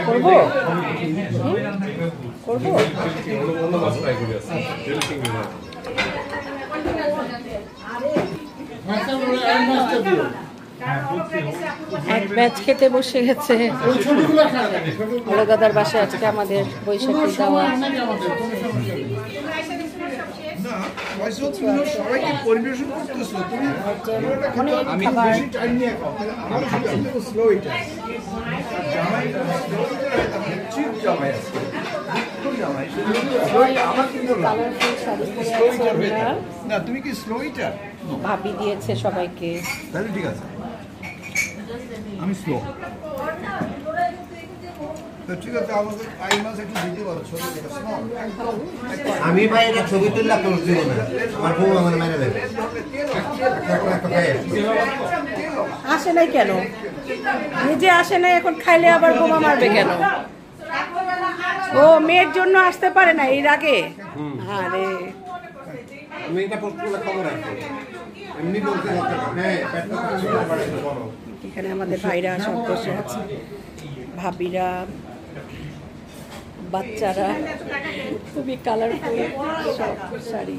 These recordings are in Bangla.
করবো করবো এক ব্যাচ খেতে বসে গেছে দাদার বাসায়। আজকে আমাদের বৈশাখী যাওয়া। ভাবি দিয়েছে সবাইকে। ঠিক আছে, আমি স্লো। আমি ভাই এটা ছবি তুললা করছি না, আমার বউ আমার মেরে দেবে। আসে নাই কেন? নিজে আসে নাই, এখন খাইলে আবার বোমা মারবে কেন? ও মেয়ের জন্য আসতে পারে না এর আগে? আরে আমি এটা পোস্ট করলে খবর আছে, এমনি বলতে হচ্ছে না। হ্যাঁ, এখানে আমাদের ভাইরা সব বসে আছে, ভাবিরা, বাচ্চারা, খুবই কালারফুল সব শাড়ি।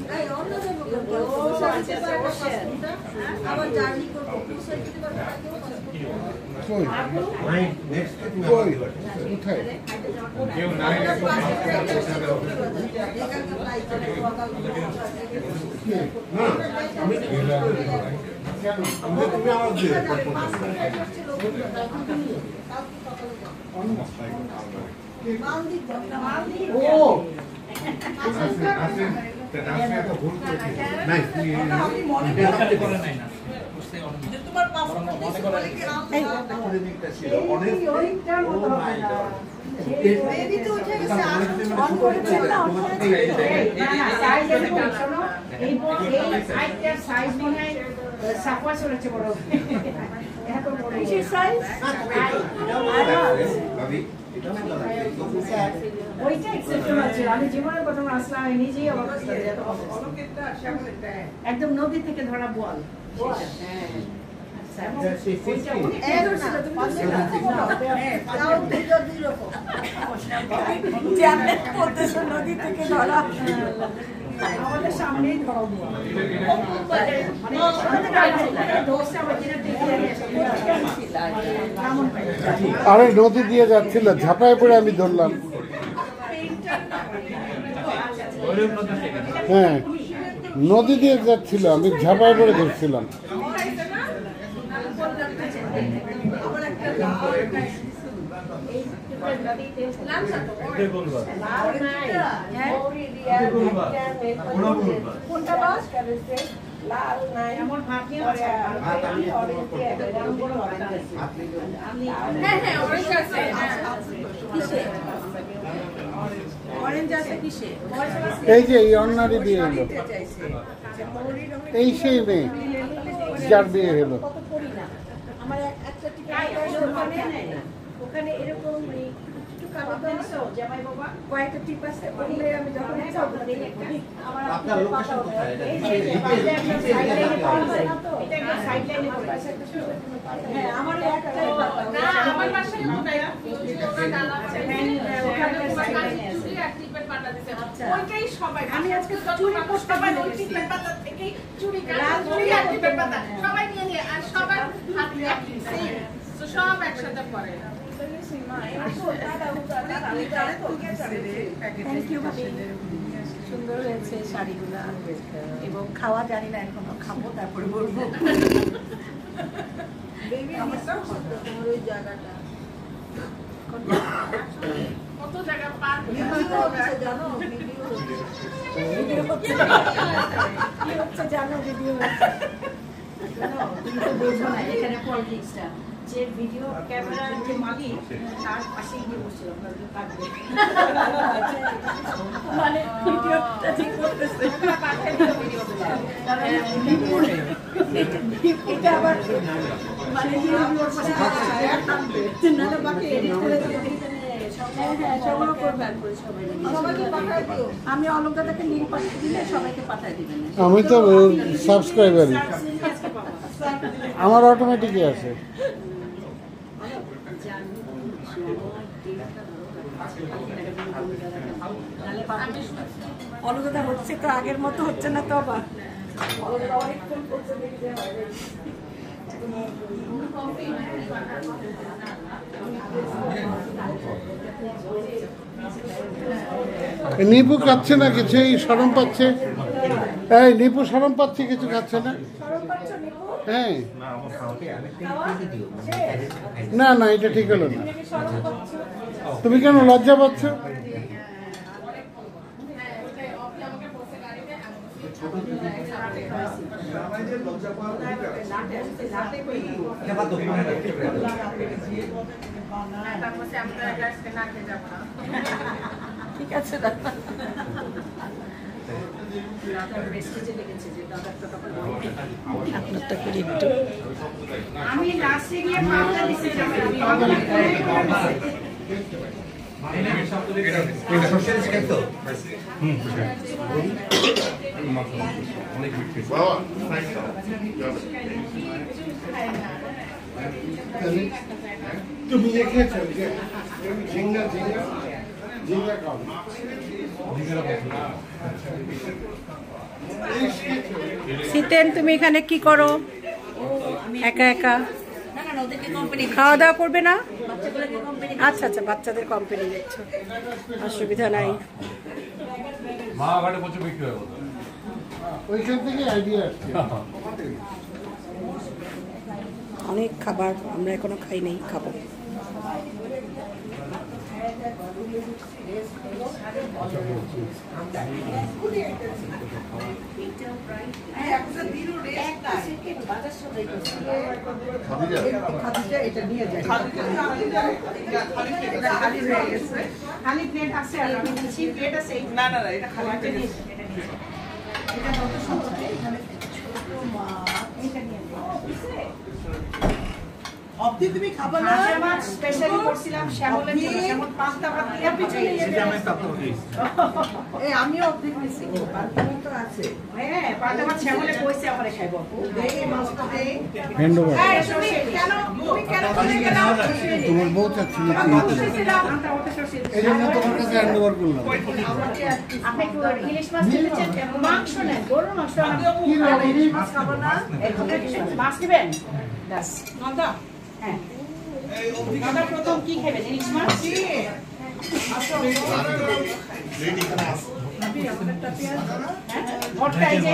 আমি জীবনে প্রথম আসলাম, আমি নিজেই একদম নদী থেকে ধরা বল। নদী থেকে ধরা আমাদের সামনেই ধরা বল। আরে নদী দিয়ে যাচ্ছিল, ঝাঁপায় পড়ে আমি ধরলাম। হ্যাঁ, নদী দিয়ে যাচ্ছিল, আমি ঝাঁপায় পড়ে ধরছিলাম। এই যে এই অন্যারি বিয়ে হলো, এই সেই মেয়ে যার বিয়ে হলো। ওখানে এরকম কয়েকটা টিপ আছে, ওগুলো আমি যখন আপনার লোকেশন কোথায়? আমি আজকে চুরি করতে পারি, চুরি সবাই নিয়ে নিয়ে আর সবার সব একসাথে পরে। সুন্দর হয়েছে শাড়িগুলা, এবং খাওয়া জানি না এখনো, খাবো তারপরে বলবো। কত জায়গা পার জানো, জানো ভিডিও বোঝো না এখানে পলিটিক্সটা। যে ভিডিও ক্যামেরার যে মালিক তার পাশে গিয়ে বসছিলাম, মানে ভিডিওটা ঠিক করতেছে। এটা আবার মানে আমি অলঙ্কাটাকে লিঙ্ক পাঠিয়ে দিলে সবাইকে পাঠিয়ে দিবেন। আমি তো সাবস্ক্রাইবারই, আমার অটোমেটিকই আছে। অলগদা হচ্ছে তো, আগের মতো হচ্ছে না তো আবার। অনেকক্ষণ করছে, দেখতে হয়। নিপু খাচ্ছে না কিছু, এই শরম পাচ্ছে। এই নিপু শরম পাচ্ছে, কিছু খাচ্ছে না। হ্যাঁ, না না, এটা ঠিক হলো না। তুমি কেন লজ্জা পাচ্ছ? ঠিক আছে দাদা, আপনারটা করি একটু। আমি লাস্টে গিয়ে পাবনা দিছি, তুমি দেখেছো ঝিঙ্গা ঝিঙ্গা ঝিঙ্গা খাও। শীতেন, তুমি এখানে কি করো একা একা? খাওয়া দাওয়া করবে না? আচ্ছা আচ্ছা, বাচ্চাদের কোম্পানি দিচ্ছ, অসুবিধা নাই। ওইখান থেকে আইডিয়া আসছে। অনেক খাবার আমরা এখনো খাই নাই, খাবো। অবধি তুমি খাবো না? মাছ স্পেশালি করছিলাম শ্যামলের জন্য, শ্যামল পাস্তা ভাত দিয়ে পিছনে আমিও অবধি নিছি, পাস্তা তো আছে। হ্যাঁ, পাস্তা ভাত শ্যামলে কইছে আমারে খাইবো। এই মাছটা দেই হ্যান্ড ওভার। এই তুমি কেন বলে গেল? তোমার বউ চাচ্ছি না এই জন্য তোমার কাছে হ্যান্ড ওভার করলাম। আপনি একটু ইলিশ মাছ নিয়েছেন? মাংস নেন, গরুর মাংস। কি রাখি? মাছ খাবো না? মাছ নেবেন? ব্যাস নন্দা। হ্যাঁ, নন্দা প্রথম কি খাবেন? ইলিশ মাছ? ভর্তা, এই যে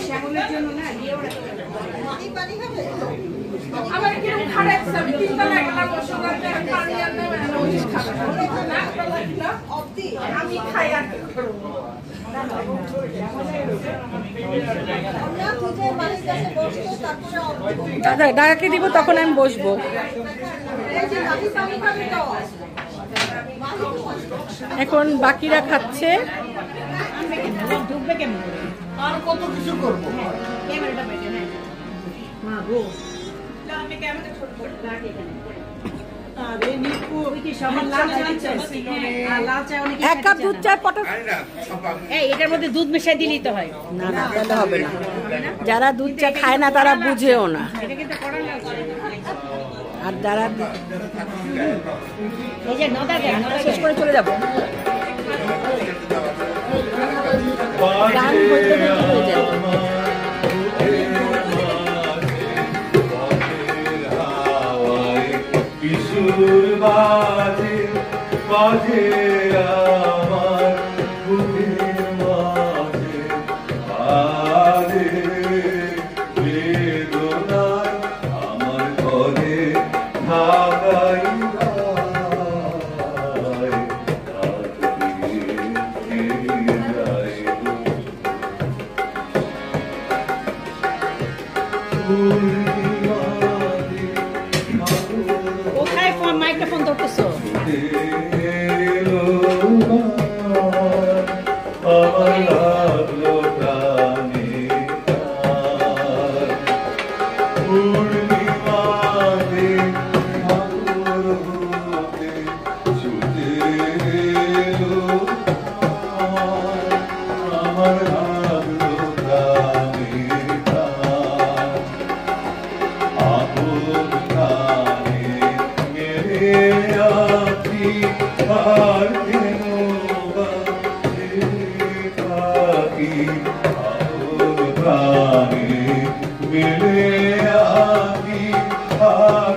শ্যামলের জন্য না দিয়েও আবার কিরকম খারাপ আমি তিনতলা গেলাম, ওর সঙ্গে পানি আনলাম, আমি খাই আর দাদা ডাকে দিব, তখন আমি বসবো। এখন বাকিরা খাচ্ছে। ডুববে কেমন? আর কত কিছু করবো। ক্যামেরাটা বেটে নেয় মা গো, আমি ক্যামেরাটা ছোট করে রাখি এখানে। আরে নিকু কি সমান লাল চা ছিল রে? লাল চা অনেক। এক কাপ দুধ চা পটা। এই এটার মধ্যে দুধ মিশিয়ে দিলেই তো হয়। না না, তাহলে হবে না। যারা দুধ চা খায় না তারা বুঝেও না। এটা কিন্তু কড়া লাল চা। আর যারা এই যে নদা দেন, নদা শেষ করে চলে যাবো। গান বলতে বলতে হয়ে যায়। কিশোর বাজে বাজে আমার বুকের মাঝে আরে বেদনা আমার ঘরে থাকাই কোথায় ফোন মাইক্রোফোন ধরতেছো? আমার লাগলো প্রাণের টান আপন প্রাণে গেলে আছি আর কেন বা থাকি আপন প্রাণে গেলে আছি আর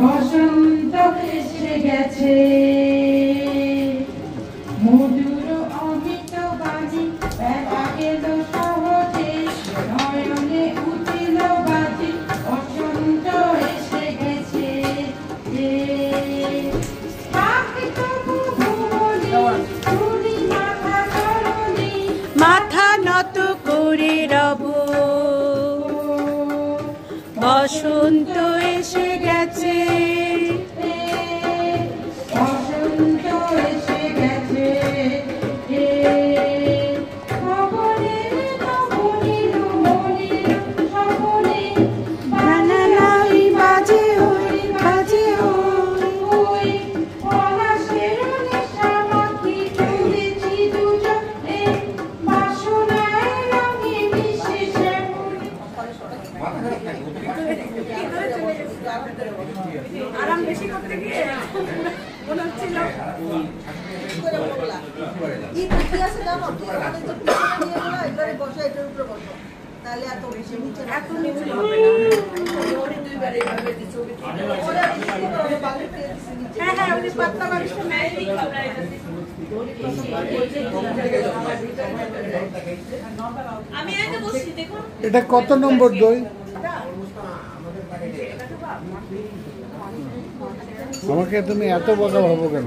বসন্ত এসে গেছে মধুর অমিত বাজি বেলা গেল সহজে নয়নে উঠিল বাজি বসন্ত এসে গেছে মাথা নত করে রব বসন্ত এসে গেছে বসন্ত এসে গেছে নানাই বাজে হই বাজে হই পলাশের নেশামাখি তুলেছি দুজনে বাসনায় রঙে মিশে শ্যামলি আরাম বেশি করতে গিয়ে মনে হচ্ছিল কি বুদ্ধি আছে জানো তো আমাদের তো পিছনে নিয়ে গেলো এবারে বসো এটার উপরে বসো তাহলে এত বেশি নিচে এত নিচে হবে না ওরে দুইবার এইভাবে দিছো ওরা বেশি বালু দিয়ে দিছে নিচে হ্যাঁ হ্যাঁ ওই পাতলা বালিশটা মেয়েরই খাবলাই আমি এনে বসছি দেখো এটা কত নম্বর দই? আমাকে তুমি এত বড় ভাবো কেন?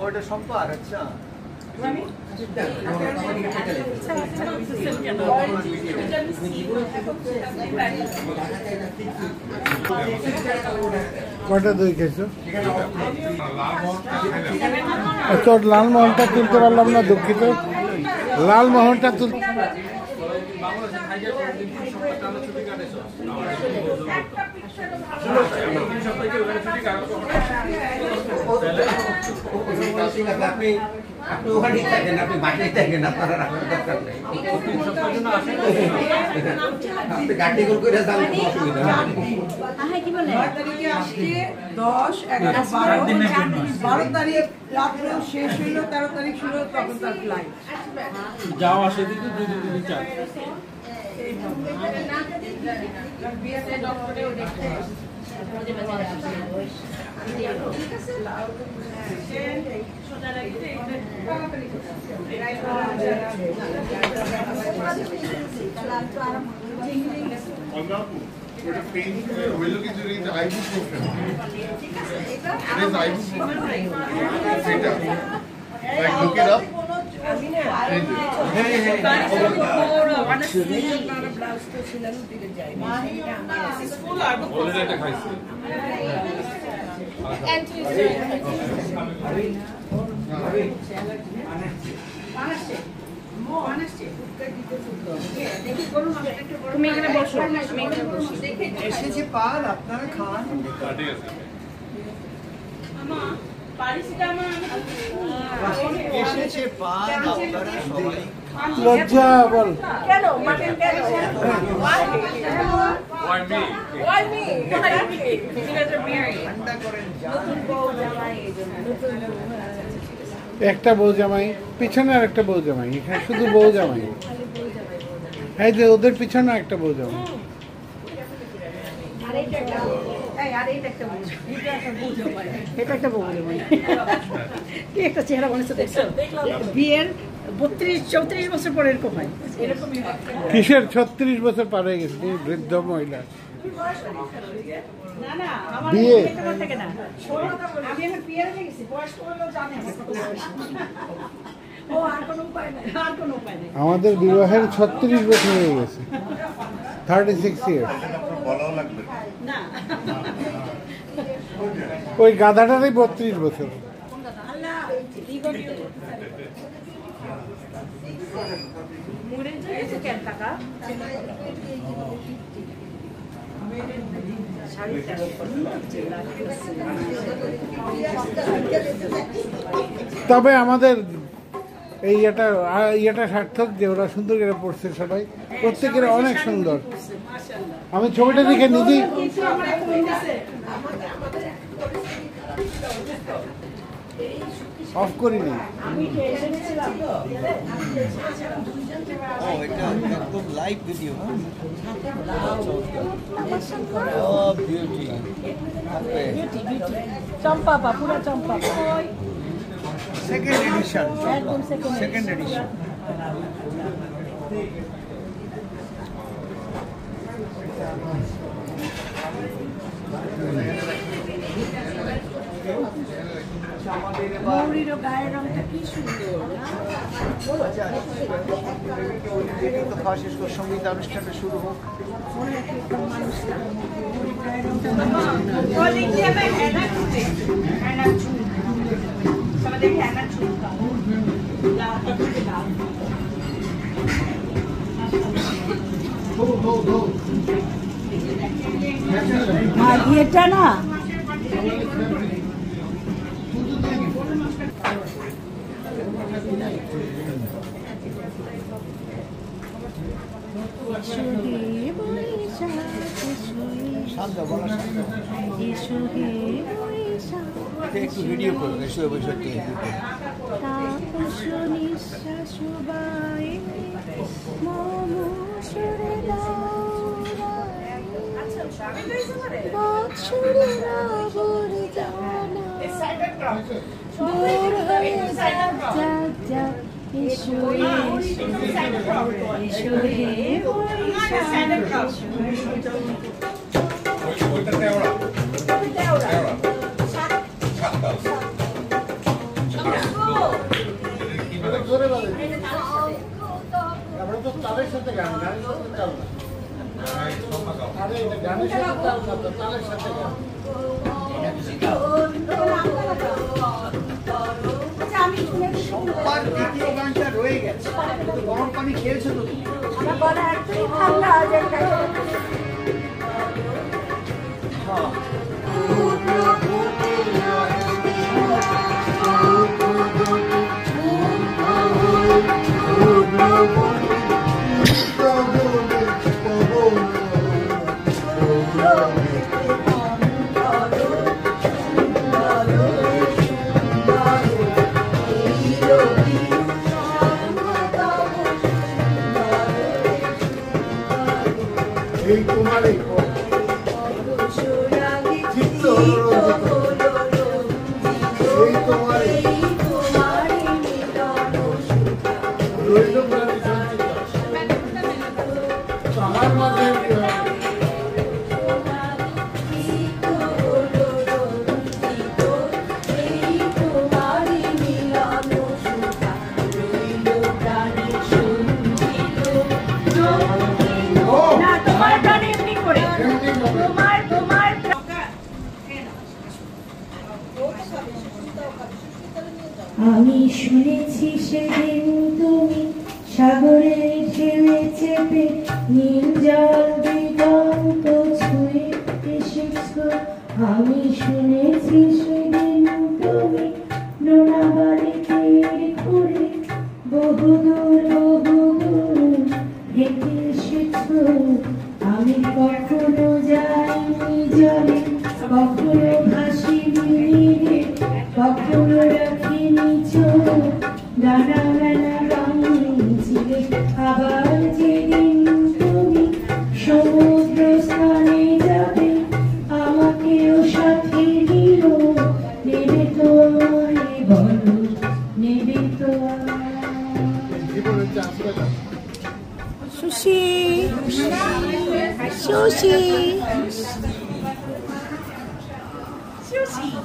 ওটা সম্পা আর আচ্ছা কটা দই খেয়েছো? তোর লালমোহনটা তুলতে পারলাম না, দুঃখিত। লালমোহনটা তুল আপনি ওখানে থাকেন, আপনি বাসায় থাকেন, আপনারা রাখার দরকার নেই। আপনি গাড়ি করে যান, অসুবিধা নেই। 9 তারিখে আসছে 10, 11, 12 তারিখ রাত্রে শেষ হইলো, 13 তারিখ শুরু হলো, তখন তার ফ্লাইট যাও আসে দিতে 2 দিন 4 তাহলে আর তো আরাম হবে। ওটা পেইন হইলো কিছু কিন্তু আইবুপ্রোফেন এটা আইবুপ্রোফেন এটা লাইক লুক ইট আপ তুমি এখানে বসো, আমি এখানে বসি। এসেছে পাল, আপনারা খান। এসেছে পাল, আপনারা সবাই লজ্জা বল কেন মাটন কেন? Why me? Why me? You guys are married. ঠান্ডা করেন নতুন বউ জামাই এই জন্য। একটা বউ জামাই পিছনে আর একটা বউ জামাই এখানে শুধু বউ জামাই এই যে ওদের পিছনে একটা বউ জামাই আর এইটা একটা বউ। এই আর এইটা একটা বউ। এটা একটা বউ জামাই। এটা একটা বউ জামাই। কি একটা চেহারা বানাচ্ছে দেখছো? বিয়ের 32-34 বছর পরে এরকম হয়। এরকমই হয়। কিসের 36 বছর পার হয়ে গেছে তুমি বৃদ্ধ মহিলা না না আমার বিয়ে। এটা বলতে থাকে না। আমি এখন বিয়ের হয়ে গেছি। বয়স করলেও জানে আমার কত বয়স। ও আর কোনো উপায় নাই। আর কোনো উপায় নেই। আমাদের বিবাহের 36 বছর হয়ে গেছে 36 ইয়ার বলাও লাগবে না। ওই গাধাটারই 32 বছর আল্লাহ কি করতে? মুড়ে যাচ্ছে কেন টাকা? তবে আমাদের এই ইয়েটা সার্থক যে ওরা সুন্দর করে পড়ছে সবাই প্রত্যেকের অনেক সুন্দর আমি ছবিটা দেখে নিজেই অফ করিনি ও এটা একদম লাইভ ভিডিও ও বিউটি চম্পা পুরা চম্পা সেকেন্ড এডিশন একদম সেকেন্ড এডিশন মৌরিরও গায়ের রংটা কি সুন্দর তো খাওয়া শেষ করে সঙ্গীত অনুষ্ঠানটা শুরু হোক এটা না একটু ভিডিও করুন শুয়ে বসে আমরা তো তাদের সাথে গান গানের সাথে চাল না আরে এটা গানের সাথে চাল না তো তাদের সাথে গান সম্পার দ্বিতীয় গানটা রয়ে গেছে তো গরম পানি খেয়েছো তো তুমি এই তোমার এই আমার মাঝে আমি শুনেছি সেদিন তুমি সাগরে ঢেউয়ে চেপে নীল জল দিগন্ত ছুঁয়ে এসেছো। আমি শুনেছি সেদিন তুমি নোনা বাড়িতে ঘুরে বহুদূর হেঁটে এসেছো। আমি কখনো যাইনি জলে, কখনো ভাসিনি নীরে, কখনো রাখিনি চোখ ডানা মেলা রঙিছিলে। আবার যেদিন তুমি সমুদ্র স্থানে যাবে আমাকেও সাথে নিল, নেবে তো আমায় বলো, নেবে তো সুশি সুশি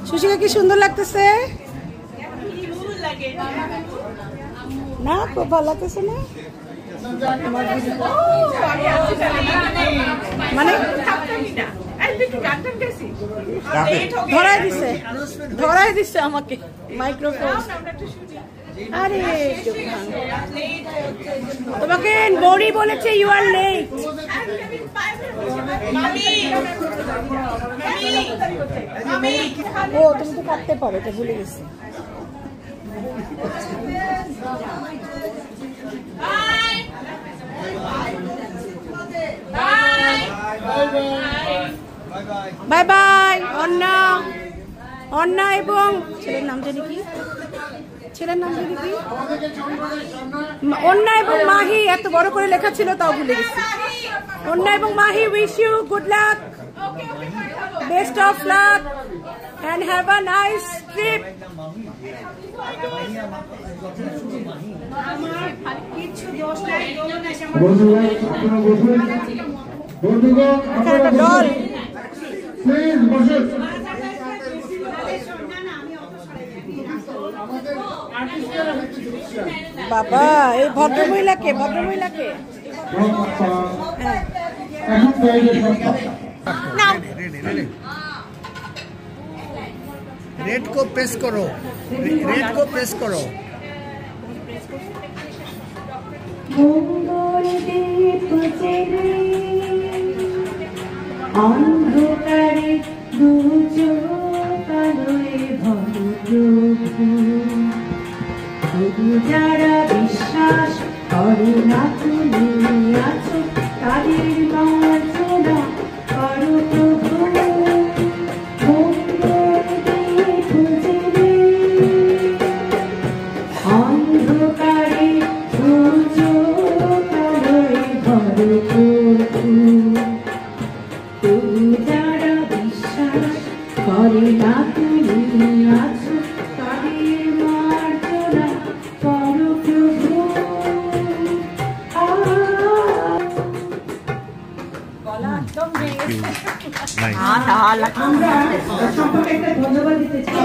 সুশিকে কি সুন্দর লাগতেছে না? খুব ভালো লাগতেছে না? মানে ধরাই দিছে আমাকে মাইক্রোফোন। আরে তোমাকে বড়ি বলেছে ইউ আর লেট। ও তুমি তো কাটতে পারো, এটা ভুলে গেছি। Bye bye. অন্না অন্না এবং ছেলের নাম জানি কি, ছেলের নাম জানি কি, অন্না এবং মাহি এত বড় করে লেখা ছিল তাও ভুলে গেছি। অন্না এবং Mahi wish you good luck, best of luck and have a nice trip. ডল বাবা, এই ভদ্রমহিলাকে रेड को प्रेस करो, रेड को प्रेस करो। অন্ধকারে যারা বিশ্বাস করে না তুমি আছো তাদের মার্জনা করো প্রভু। অন্ধকারে যারা বিশ্বাস করে না তুমি আছো তাদের মার্জনা করো প্রভু। আমরা সম্পর্কে একটা ধন্যবাদ দিতে চাই।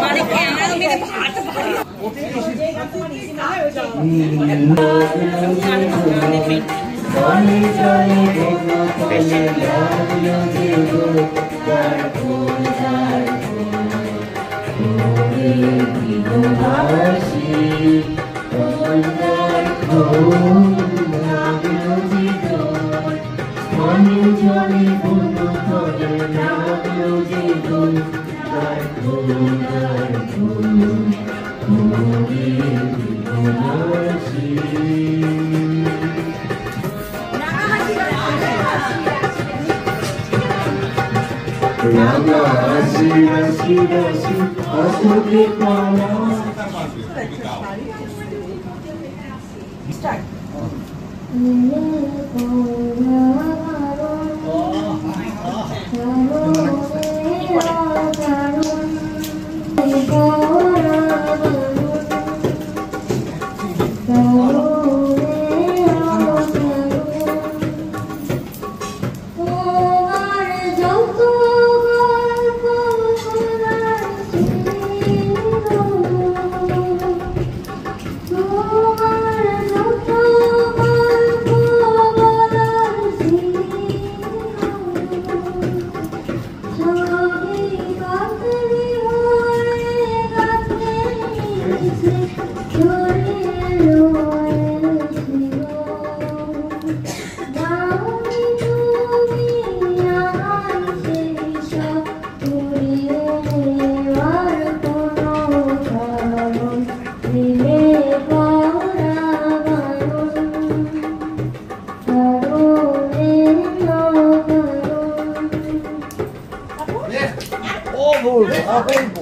অপূর্ব অপূর্ব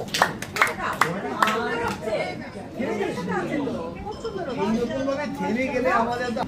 এইরকমভাবে থেমে গেলে আমাদের তো